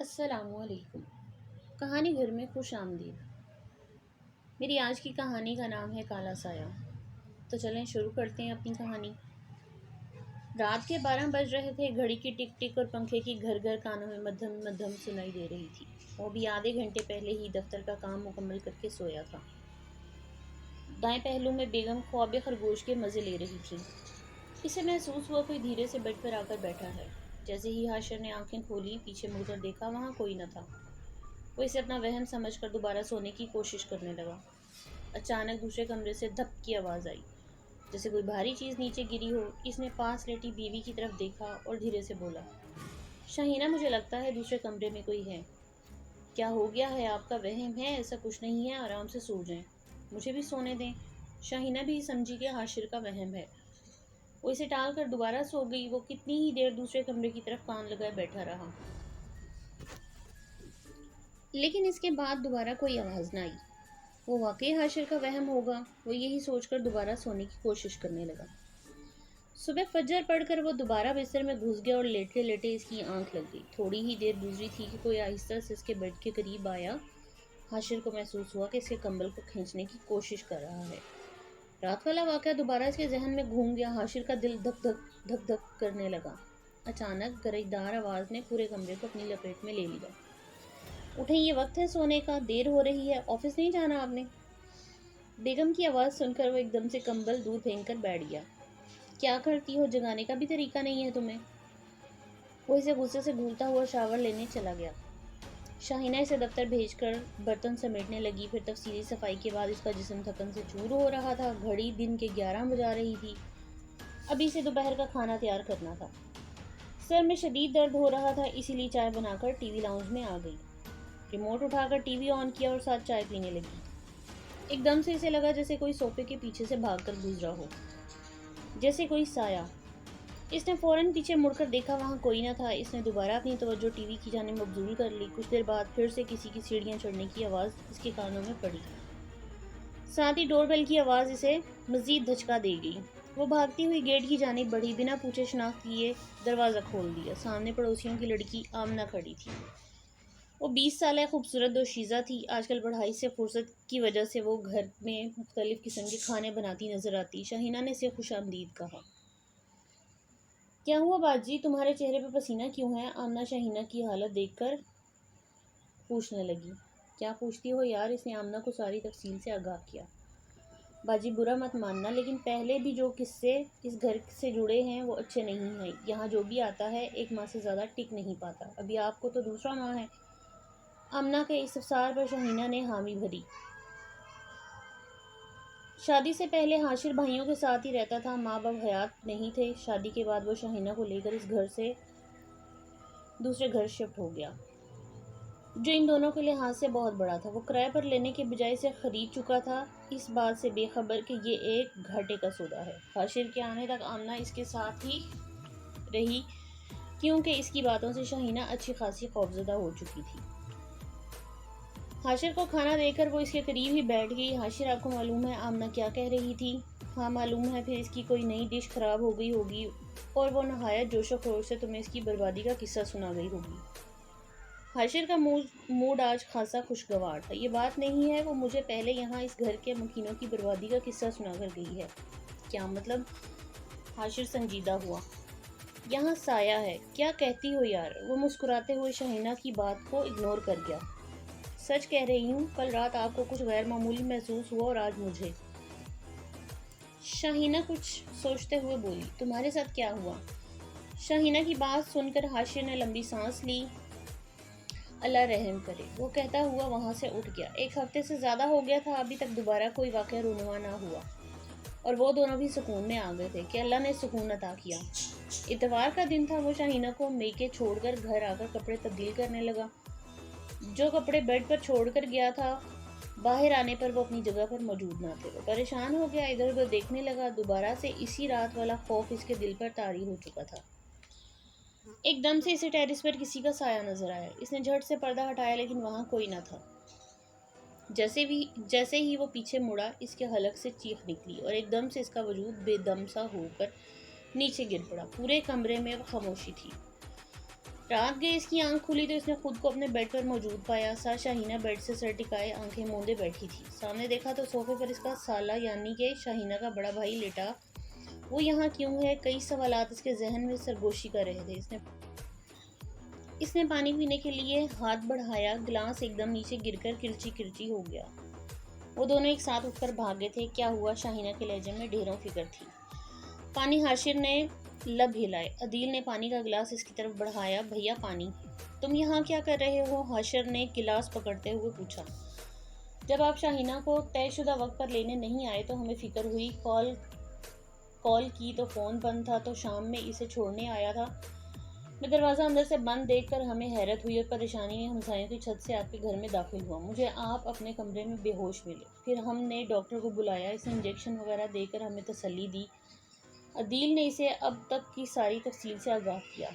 السلام علیکم۔ کہانی گھر میں خوش آمدید۔ میری آج کی کہانی کا نام ہے کالا سایہ۔ تو چلیں شروع کرتے ہیں اپنی کہانی۔ رات کے 12 بج رہے تھے۔ گھڑی کی ٹک ٹک اور پنکھے کی گھر گھر کانوں میں مدھم مدھم سنائی دے رہی تھی۔ وہ بھی آدھے گھنٹے پہلے ہی دفتر کا کام مکمل کر کے سویا تھا۔ دائیں پہلو میں بیگم خواب خرگوش کے مزے لے رہی تھی۔ اسے محسوس ہوا کوئی دھیرے سے بیڈ پر آ کر بیٹھا ہے۔ جیسے ہی حاشر نے آنکھیں کھولی، پیچھے مڑ کر دیکھا، وہاں کوئی نہ تھا۔ وہ اسے اپنا وہم سمجھ کر دوبارہ سونے کی کوشش کرنے لگا۔ اچانک دوسرے کمرے سے دھپ کی آواز آئی، جیسے کوئی بھاری چیز نیچے گری ہو۔ اس نے پاس لیٹی بیوی کی طرف دیکھا اور دھیرے سے بولا، شاہینہ، مجھے لگتا ہے دوسرے کمرے میں کوئی ہے۔ کیا ہو گیا ہے؟ آپ کا وہم ہے؟ ایسا کچھ نہیں ہے، آرام سے سو جائیں، مجھے بھی سونے دیں۔ شاہینہ بھی سمجھی کہ حاشر کا وہم ہے۔ وہ اسے ٹال کر دوبارہ سو گئی۔ وہ کتنی ہی دیر دوسرے کمرے کی طرف کان لگائے بیٹھا رہا، لیکن اس کے بعد دوبارہ کوئی آواز نہ آئی۔ وہ واقعی حاشر کا وہم ہوگا۔ وہ یہی سوچ کر دوبارہ سونے کی کوشش کرنے لگا۔ صبح فجر پڑھ کر وہ دوبارہ بستر میں گھس گیا اور لیٹے لیٹے اس کی آنکھ لگ گئی۔ تھوڑی ہی دیر گزری تھی کہ کوئی آہستہ سے اس کے بیڈ کے قریب آیا۔ حاشر کو محسوس ہوا کہ اس کے کمبل کو کھینچنے کی کوشش کر رہا ہے۔ رات والا واقعہ دوبارہ اس کے ذہن میں گھوم گیا۔ حاشر کا دل دھک دھک دھک دھک کرنے لگا۔ اچانک گرجدار آواز نے پورے کمرے کو اپنی لپیٹ میں لے لیا۔ اٹھیں، یہ وقت ہے سونے کا، دیر ہو رہی ہے، آفس نہیں جانا آپ نے؟ بیگم کی آواز سن کر وہ ایک دم سے کمبل دور پھینک کر بیٹھ گیا۔ کیا کرتی ہو؟ جگانے کا بھی طریقہ نہیں ہے تمہیں؟ وہ اسے غصے سے گھولتا ہوا شاور لینے چلا گیا۔ شاہینہ اسے دفتر بھیج کر برتن سمیٹنے لگی۔ پھر تفصیلی صفائی کے بعد اس کا جسم تھکن سے چور ہو رہا تھا۔ گھڑی دن کے 11 بجا رہی تھی۔ ابھی سے دوپہر کا کھانا تیار کرنا تھا۔ سر میں شدید درد ہو رہا تھا، اسی لیے چائے بنا کر ٹی وی لاؤنج میں آ گئی۔ ریموٹ اٹھا کر ٹی وی آن کیا اور ساتھ چائے پینے لگی۔ ایک دم سے اسے لگا جیسے کوئی صوفے کے پیچھے سے بھاگ کر گزرا ہو، جیسے کوئی سایہ۔ اس نے فوراً پیچھے مڑ کر دیکھا، وہاں کوئی نہ تھا۔ اس نے دوبارہ اپنی توجہ ٹی وی کی جانب مبذول کر لی۔ کچھ دیر بعد پھر سے کسی کی سیڑھیاں چڑھنے کی آواز اس کے کانوں میں پڑی۔ ساتھ ہی ڈور بیل کی آواز اسے مزید دھچکا دے گئی۔ وہ بھاگتی ہوئی گیٹ کی جانب بڑھی، بنا پوچھے شناخت کیے دروازہ کھول دیا۔ سامنے پڑوسیوں کی لڑکی آمنہ کھڑی تھی۔ وہ 20 سالہ خوبصورت دوشیزہ تھی۔ آج کل پڑھائی سے فرصت کی وجہ سے وہ گھر میں مختلف قسم کے کھانے بناتی نظر آتی۔ شاہینہ نے اسے خوش آمدید کہا۔ کیا ہوا باجی، تمہارے چہرے پہ پسینہ کیوں ہے؟ آمنہ شاہینہ کی حالت دیکھ کر پوچھنے لگی۔ کیا پوچھتی ہو یار؟ اس نے آمنہ کو ساری تفصیل سے آگاہ کیا۔ باجی برا مت ماننا، لیکن پہلے بھی جو قصے اس گھر سے جڑے ہیں وہ اچھے نہیں ہیں۔ یہاں جو بھی آتا ہے 1 ماہ سے زیادہ ٹک نہیں پاتا۔ ابھی آپ کو تو دوسرا ماہ ہے۔ آمنہ کے استفسار پر شاہینہ نے حامی بھری۔ شادی سے پہلے حاشر بھائیوں کے ساتھ ہی رہتا تھا، ماں باپ حیات نہیں تھے۔ شادی کے بعد وہ شاہینہ کو لے کر اس گھر سے دوسرے گھر شفٹ ہو گیا، جو ان دونوں کے لحاظ سے بہت بڑا تھا۔ وہ کرائے پر لینے کے بجائے اسے خرید چکا تھا، اس بات سے بے خبر کہ یہ ایک گھاٹے کا سودا ہے۔ حاشر کے آنے تک آمنہ اس کے ساتھ ہی رہی، کیونکہ اس کی باتوں سے شاہینہ اچھی خاصی خوفزدہ ہو چکی تھی۔ حاشر کو کھانا دے کر وہ اس کے قریب ہی بیٹھ گئی۔ حاشر، آپ کو معلوم ہے آمنہ کیا کہہ رہی تھی؟ ہاں معلوم ہے، پھر اس کی کوئی نئی ڈش خراب ہو گئی ہوگی اور وہ نہایت جوش و خروش سے تمہیں اس کی بربادی کا قصہ سنا گئی ہوگی۔ حاشر کا موڈ آج خاصا خوشگوار تھا۔ یہ بات نہیں ہے، وہ مجھے پہلے یہاں اس گھر کے مکینوں کی بربادی کا قصہ سنا کر گئی ہے۔ کیا مطلب؟ حاشر سنجیدہ ہوا۔ یہاں سایہ ہے۔ کیا کہتی ہو یار؟ وہ مسکراتے ہوئے شاہینہ کی بات کو اگنور کر گیا۔ سچ کہہ رہی ہوں، کل رات آپ کو کچھ غیر معمولی محسوس ہوا اور آج مجھے۔ شاہینہ کچھ سوچتے ہوئے بولی، تمہارے ساتھ کیا ہوا؟ شاہینہ کی بات سن کر حاشر نے لمبی سانس لی۔ اللہ رحم کرے، وہ کہتا ہوا وہاں سے اٹھ گیا۔ 1 ہفتے سے زیادہ ہو گیا تھا، ابھی تک دوبارہ کوئی واقعہ رونما نہ ہوا اور وہ دونوں بھی سکون میں آ گئے تھے کہ اللہ نے سکون عطا کیا۔ اتوار کا دن تھا۔ وہ شاہینہ کو میکے چھوڑ کر گھر آ کر کپڑے تبدیل کرنے لگا۔ جو کپڑے بیڈ پر چھوڑ کر گیا تھا، باہر آنے پر وہ اپنی جگہ پر موجود نہ تھے۔ وہ پریشان ہو گیا، ادھر ادھر دیکھنے لگا۔ دوبارہ سے اسی رات والا خوف اس کے دل پر طاری ہو چکا تھا۔ ایک دم سے اسے ٹیرس پر کسی کا سایہ نظر آیا۔ اس نے جھٹ سے پردہ ہٹایا، لیکن وہاں کوئی نہ تھا۔ جیسے ہی وہ پیچھے مڑا، اس کے حلق سے چیخ نکلی اور ایک دم سے اس کا وجود بے دم سا ہو کر نیچے گر پڑا۔ پورے کمرے میں خاموشی تھی۔ رات گئے اس کی آنکھ کھلی تو اس نے خود کو اپنے بیڈ پر موجود پایا۔ شاہینہ بیڈ سے سر ٹکائے آنکھیں موندے بیٹھی تھی۔ سامنے دیکھا تو صوفے پر اس کا سالہ یعنی کہ شاہینہ کا بڑا بھائی لیٹا۔ وہ یہاں کیوں ہے؟ کئی سوالات اس کے ذہن میں سرگوشی کر رہے تھے۔ اس نے پانی پینے کے لیے ہاتھ بڑھایا، گلاس ایک دم نیچے گر کر کرچی کرچی ہو گیا۔ وہ دونوں ایک ساتھ اٹھ کر بھاگے تھے۔ کیا ہوا؟ شاہینہ کے لہجے میں ڈھیروں فکر تھی۔ پانی۔ حاشر نے لب ہلائے۔ عدیل نے پانی کا گلاس اس کی طرف بڑھایا۔ بھیا پانی۔ تم یہاں کیا کر رہے ہو؟ حاشر نے گلاس پکڑتے ہوئے پوچھا۔ جب آپ شاہینہ کو طے شدہ وقت پر لینے نہیں آئے تو ہمیں فکر ہوئی۔ کال کی تو فون بند تھا، تو شام میں اسے چھوڑنے آیا تھا۔ میں دروازہ اندر سے بند دیکھ کر ہمیں حیرت ہوئی اور پریشانی میں ہمسایوں کی چھت سے آپ کے گھر میں داخل ہوا۔ مجھے آپ اپنے کمرے میں بے ہوش ملے۔ پھر ہم نے ڈاکٹر کو بلایا، اس نے انجیکشن وغیرہ دے کر ہمیں تسلی دی۔ عدیل نے اسے اب تک کی ساری تفصیل سے آگاہ کیا۔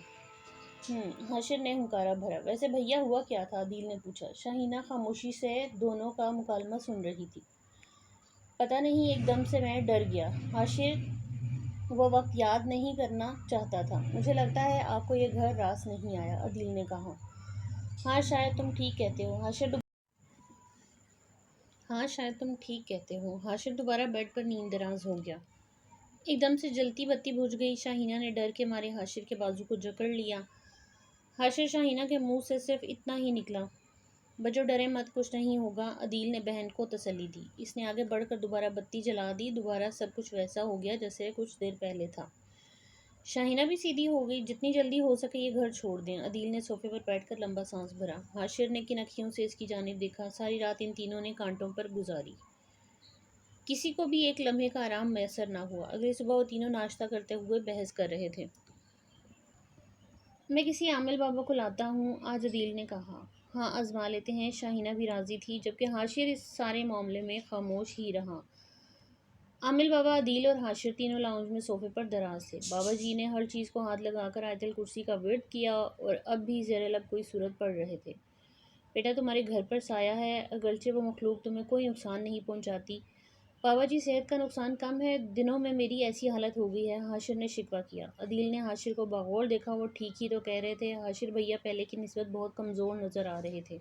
حاشر نے ہنکارا بھرا۔ ویسے بھیا ہوا کیا تھا؟ عدیل نے پوچھا۔ شاہینہ خاموشی سے دونوں کا مکالمہ سن رہی تھی۔ پتہ نہیں، ایک دم سے میں ڈر گیا۔ حاشر وہ وقت یاد نہیں کرنا چاہتا تھا۔ مجھے لگتا ہے آپ کو یہ گھر راس نہیں آیا، عدیل نے کہا۔ ہاں شاید تم ٹھیک کہتے ہو۔ حاشر دوبارہ بیڈ پر نیند دراز ہو گیا۔ ایک دم سے جلتی بتی بجھ گئی۔ شاہینہ نے ڈر کے مارے حاشر کے بازو کو جکڑ لیا۔ حاشر شاہینہ کے منہ سے صرف اتنا ہی نکلا، بچو ڈرے مت، کچھ نہیں ہوگا۔ عدیل نے بہن کو تسلی دی۔ اس نے آگے بڑھ کر دوبارہ بتی جلا دی۔ دوبارہ سب کچھ ویسا ہو گیا جیسے کچھ دیر پہلے تھا۔ شاہینہ بھی سیدھی ہو گئی۔ جتنی جلدی ہو سکے یہ گھر چھوڑ دیں۔ عدیل نے صوفے پر بیٹھ کر لمبا سانس بھرا۔ حاشر نے کن اکھیوں سے اس کی جانب دیکھا۔ ساری رات ان تینوں نے کانٹوں پر گزاری۔ کسی کو بھی ایک لمحے کا آرام میسر نہ ہوا۔ اگلی صبح وہ تینوں ناشتہ کرتے ہوئے بحث کر رہے تھے۔ میں کسی عامل بابا کو لاتا ہوں، آج عدیل نے کہا۔ ہاں آزما لیتے ہیں۔ شاہینہ بھی راضی تھی، جبکہ حاشر اس سارے معاملے میں خاموش ہی رہا۔ عامل بابا، عدیل اور حاشر تینوں لاؤنج میں صوفے پر دراز تھے۔ بابا جی نے ہر چیز کو ہاتھ لگا کر آیت الکرسی کا ورد کیا اور اب بھی زیر لب کوئی سورت پڑھ رہے تھے۔ بیٹا تمہارے گھر پر سایہ ہے، اگرچہ وہ مخلوق تمہیں کوئی نقصان نہیں پہنچاتی۔ بابا جی صحت کا نقصان کم ہے، دنوں میں میری ایسی حالت ہو گئی ہے، حاشر نے شکوہ کیا۔ عدیل نے حاشر کو باغور دیکھا۔ وہ ٹھیک ہی تو کہہ رہے تھے، حاشر بھیا پہلے کی نسبت بہت کمزور نظر آ رہے تھے۔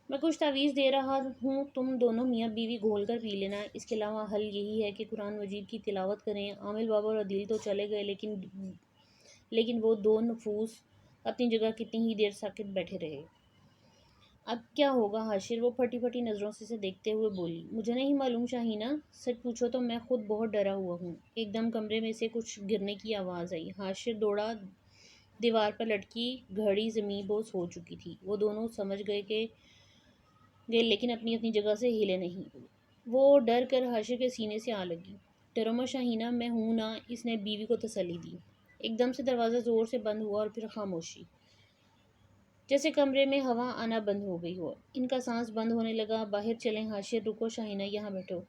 میں کچھ تعویذ دے رہا ہوں، تم دونوں میاں بیوی گھول کر پی لینا۔ اس کے علاوہ حل یہی ہے کہ قرآن مجید کی تلاوت کریں۔ عامل بابا اور عدیل تو چلے گئے، لیکن وہ دو نفوس اپنی جگہ کتنی ہی دیر ساکت بیٹھے رہے۔ اب کیا ہوگا حاشر؟ وہ پھٹی پھٹی نظروں سے اسے دیکھتے ہوئے بولی۔ مجھے نہیں معلوم شاہینہ، سچ پوچھو تو میں خود بہت ڈرا ہوا ہوں۔ ایک دم کمرے میں سے کچھ گرنے کی آواز آئی۔ حاشر دوڑا۔ دیوار پر لٹکی گھڑی زمیں بوس ہو چکی تھی۔ وہ دونوں سمجھ گئے لیکن اپنی اپنی جگہ سے ہلے نہیں۔ وہ ڈر کر حاشر کے سینے سے آ لگی۔ ڈرو مت شاہینہ، میں ہوں نا، اس نے بیوی کو تسلی دی۔ ایک دم سے دروازہ زور سے بند ہوا اور پھر خاموشی، جیسے کمرے میں ہوا آنا بند ہو گئی ہو۔ ان کا سانس بند ہونے لگا۔ باہر چلیں حاشر، رکو شاہینہ یہاں بیٹھو،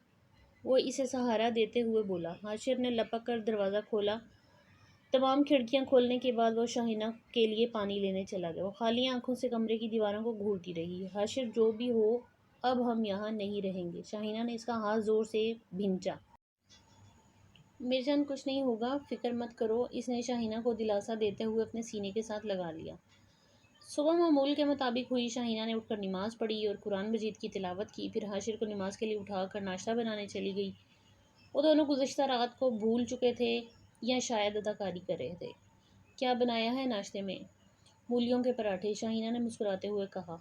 وہ اسے سہارا دیتے ہوئے بولا۔ حاشر نے لپک کر دروازہ کھولا۔ تمام کھڑکیاں کھولنے کے بعد وہ شاہینہ کے لیے پانی لینے چلا گیا۔ وہ خالی آنکھوں سے کمرے کی دیواروں کو گھورتی رہی۔ حاشر جو بھی ہو، اب ہم یہاں نہیں رہیں گے۔ شاہینہ نے اس کا ہاتھ زور سے بھینچا۔ میری جان کچھ نہیں ہوگا، فکر مت کرو، اس نے شاہینہ کو دلاسا دیتے ہوئے اپنے سینے کے ساتھ لگا لیا۔ صبح معمول کے مطابق ہوئی۔ شاہینہ نے اٹھ کر نماز پڑھی اور قرآن مجید کی تلاوت کی، پھر حاشر کو نماز کے لیے اٹھا کر ناشتہ بنانے چلی گئی۔ وہ دونوں گزشتہ رات کو بھول چکے تھے یا شاید اداکاری کر رہے تھے۔ کیا بنایا ہے ناشتے میں؟ مولیوں کے پراٹھے، شاہینہ نے مسکراتے ہوئے کہا۔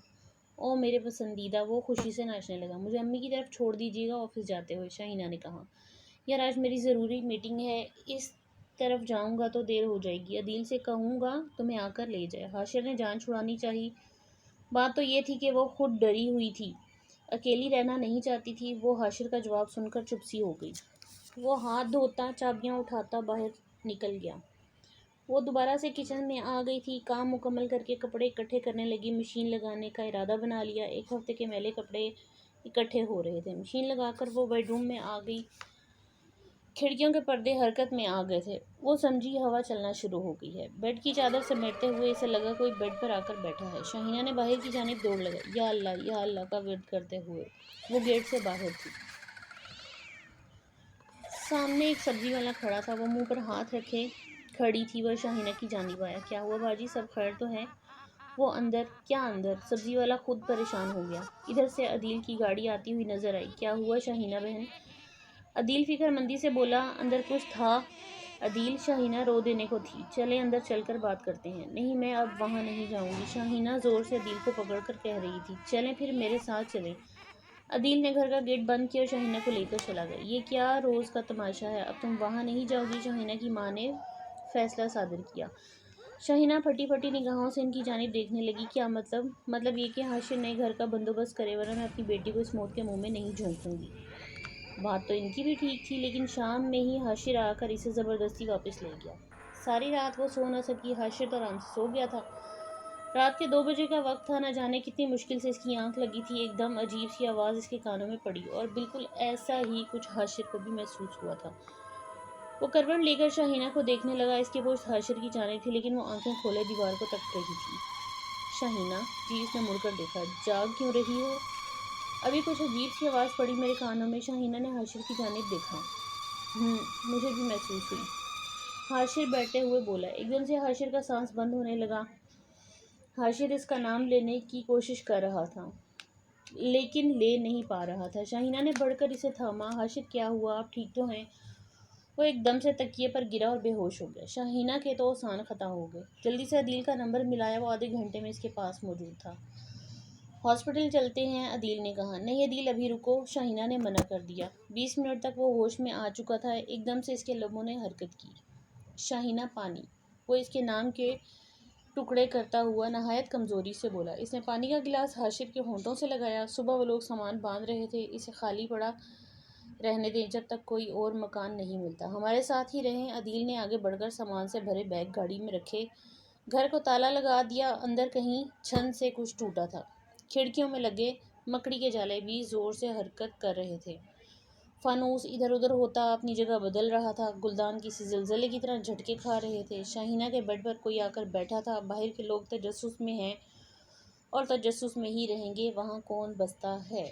او میرے پسندیدہ، وہ خوشی سے ناچنے لگا۔ مجھے امی کی طرف چھوڑ دیجیے گا آفس جاتے ہوئے، شاہینہ نے کہا۔ یار آج میری ضروری میٹنگ ہے، اس طرف جاؤں گا تو دیر ہو جائے گی، عدیل سے کہوں گا تمہیں آ کر لے جائے۔ حاشر نے جان چھڑانی چاہی۔ بات تو یہ تھی کہ وہ خود ڈری ہوئی تھی، اکیلی رہنا نہیں چاہتی تھی۔ وہ حاشر کا جواب سن کر چپ سی ہو گئی۔ وہ ہاتھ دھوتا، چابیاں اٹھاتا باہر نکل گیا۔ وہ دوبارہ سے کچن میں آ گئی تھی۔ کام مکمل کر کے کپڑے اکٹھے کرنے لگی۔ مشین لگانے کا ارادہ بنا لیا۔ ایک ہفتے کے میلے کپڑے اکٹھے ہو رہے تھے۔ مشین لگا کر وہ بیڈ روم میں آ گئی۔ کھڑکیوں کے پردے حرکت میں آ گئے تھے۔ وہ سمجھی ہوا چلنا شروع ہو گئی ہے۔ بیڈ کی چادر سمیٹتے ہوئے اسے لگا کوئی بیڈ پر آ کر بیٹھا ہے۔ شاہینہ نے باہر کی جانب دوڑ لگائی، یا اللہ کا ورد کرتے ہوئے۔ وہ گیٹ سے باہر تھی۔ سامنے ایک سبزی والا کھڑا تھا۔ وہ منہ پر ہاتھ رکھے کھڑی تھی وہ شاہینہ کی جانب آیا۔ کیا ہوا باجی، سب خیر تو ہے؟ وہ اندر کیا اندر، سبزی والا خود پریشان ہو گیا۔ ادھر سے عدیل کی گاڑی آتی ہوئی نظر آئی۔ کیا ہوا شاہینہ بہن؟ عدیل فکر مندی سے بولا، اندر کچھ تھا عدیل؟ شاہینہ رو دینے کو تھی۔ چلیں اندر چل کر بات کرتے ہیں۔ نہیں میں اب وہاں نہیں جاؤں گی، شاہینہ زور سے عدیل کو پکڑ کر کہہ رہی تھی۔ چلیں پھر میرے ساتھ چلیں۔ عدیل نے گھر کا گیٹ بند کیا اور شاہینہ کو لے کر چلا گیا۔ یہ کیا روز کا تماشا ہے، اب تم وہاں نہیں جاؤ گی؟ شاہینہ کی ماں نے فیصلہ صادر کیا۔ شاہینہ پھٹی پھٹی نگاہوں سے ان کی جانب دیکھنے لگی۔ کیا مطلب؟ مطلب یہ کہ حاشر نئے گھر کا بندوبست کرے، ورنہ میں اپنی بیٹی کو اس موت کے منہ میں نہیں جھونکوں گی۔ بات تو ان کی بھی ٹھیک تھی، لیکن شام میں ہی حاشر آ کر اسے زبردستی واپس لے گیا۔ ساری رات وہ سو نہ سکی۔ حاشر تو آرام سے سو گیا تھا۔ رات کے 2 بجے کا وقت تھا۔ نہ جانے کتنی مشکل سے اس کی آنکھ لگی تھی، ایک دم عجیب سی آواز اس کے کانوں میں پڑی، اور بالکل ایسا ہی کچھ حاشر کو بھی محسوس ہوا تھا۔ وہ کروٹ لے کر شاہینہ کو دیکھنے لگا۔ اس کی پشت حاشر کی جانب تھی، لیکن وہ آنکھیں کھولے دیوار کو تک رہی تھی۔ شاہینہ جی، اس نے مڑ کر دیکھا۔ جاگ کیوں رہی ہو؟ ابھی کچھ عجیب سی آواز پڑی میرے کانوں میں۔ شاہینہ نے حاشر کی جانب دیکھا۔ مجھے بھی محسوس ہوئی، حاشر بیٹھتے ہوئے بولا۔ ایک دم سے حاشر کا سانس بند ہونے لگا۔ حاشر اس کا نام لینے کی کوشش کر رہا تھا، لیکن لے نہیں پا رہا تھا۔ شاہینہ نے بڑھ کر اسے تھاما۔ حاشر کیا ہوا، آپ ٹھیک تو ہیں؟ وہ ایک دم سے تکیے پر گرا اور بے ہوش ہو گیا۔ شاہینہ کے تو سان ختم ہو گئے۔ جلدی سے عدیل کا نمبر ملایا، وہ آدھے گھنٹے میں اس کے پاس موجود تھا۔ ہاسپٹل چلتے ہیں، عدیل نے کہا۔ نہیں عدیل، ابھی رکو، شاہینہ نے منع کر دیا۔ 20 منٹ تک وہ ہوش میں آ چکا تھا۔ ایک دم سے اس کے لبوں نے حرکت کی۔ شاہینہ پانی، وہ اس کے نام کے ٹکڑے کرتا ہوا نہایت کمزوری سے بولا۔ اس نے پانی کا گلاس حاشر کے ہونٹوں سے لگایا۔ صبح وہ لوگ سامان باندھ رہے تھے، اسے خالی پڑا رہنے دیں جب تک کوئی اور مکان نہیں ملتا۔ ہمارے ساتھ ہی رہیں۔ عدیل نے آگے بڑھ کر سامان سے بھرے بیگ گاڑی میں رکھے، گھر کو تالا لگا دیا۔ اندر کہیں چھن سے کچھ ٹوٹا تھا۔ کھڑکیوں میں لگے مکڑی کے جالے بھی زور سے حرکت کر رہے تھے۔ فانوس ادھر ادھر ہوتا اپنی جگہ بدل رہا تھا۔ گلدان کسی زلزلے کی طرح جھٹکے کھا رہے تھے۔ شاہینہ کے بیڈ پر کوئی آ کر بیٹھا تھا۔ باہر کے لوگ تجسس میں ہیں اور تجسس میں ہی رہیں گے، وہاں کون بستا ہے؟